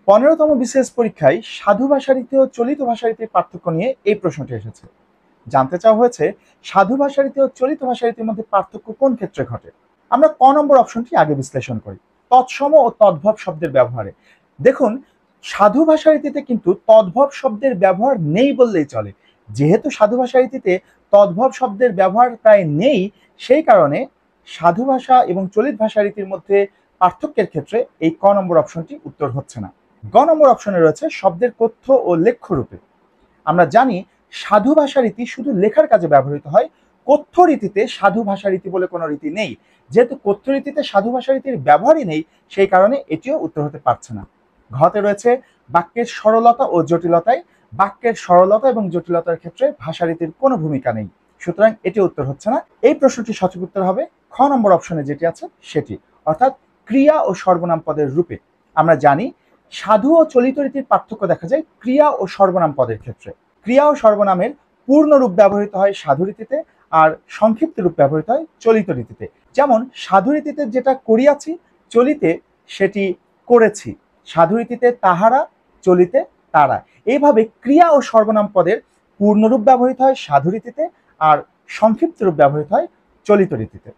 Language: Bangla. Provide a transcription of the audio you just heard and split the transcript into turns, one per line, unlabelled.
15তম বিসিএস পরীক্ষায় সাধু ভাষারীতি ও চলিত ভাষারীতির পার্থক্য নিয়ে এই প্রশ্নটি এসেছে। জানতে চাওয়া হয়েছে সাধু ভাষারীতি ও চলিত ভাষারীতির মধ্যে পার্থক্য কোন ক্ষেত্রে ঘটে। আমরা ক নম্বর অপশনটি আগে বিশ্লেষণ করি, তৎসম ও তদ্ভব শব্দের ব্যবহারে। দেখুন, সাধু ভাষারীতিতে কিন্তু তদ্ভব শব্দের ব্যবহার নেই বললেই চলে। যেহেতু সাধু ভাষারীতিতে তদ্ভব শব্দের ব্যবহার প্রায় নেই, সেই কারণে সাধু ভাষা এবং চলিত ভাষারীতির মধ্যে পার্থক্যের ক্ষেত্রে এই ক নম্বর অপশনটি উত্তর হচ্ছে না। গ নম্বর অপশনে রয়েছে শব্দের কথ্য ও লেখ্য রূপে। আমরা জানি সাধু ভাষা রীতি শুধু লেখার কাজে ব্যবহৃত হয়, কথ্য রীতিতে সাধু ভাষা রীতি বলে কোনো রীতি নেই। যেহেতু কথ্য রীতিতে সাধু ভাষা রীতির ব্যবহারই নেই, সেই কারণে এটিও উত্তর হতে পারছে না। ঘতে রয়েছে বাক্যের সরলতা ও জটিলতায়। বাক্যের সরলতা এবং জটিলতার ক্ষেত্রে ভাষারীতির কোনো ভূমিকা নেই, সুতরাং এটি উত্তর হচ্ছে না। এই প্রশ্নটির সঠিক উত্তর হবে খ নম্বর অপশনে যেটি আছে সেটি, অর্থাৎ ক্রিয়া ও সর্বনাম পদের রূপে। আমরা জানি সাধু ও চলিত রীতির পার্থক্য দেখা যায় ক্রিয়া ও সর্বনাম পদের ক্ষেত্রে। ক্রিয়া ও সর্বনামের পূর্ণ রূপ ব্যবহৃত হয় সাধু রীতিতে, আর সংক্ষিপ্ত রূপ ব্যবহৃত হয় চলিত রীতিতে। যেমন সাধু রীতিতে যেটা করিয়াছি, চলিতে সেটি করেছি। সাধু রীতিতে তাহারা, চলিতে তারা। এইভাবে ক্রিয়া ও সর্বনাম পদের পূর্ণ রূপ ব্যবহৃত হয় সাধু রীতিতে, আর সংক্ষিপ্ত রূপ ব্যবহৃত হয় চলিত রীতিতে।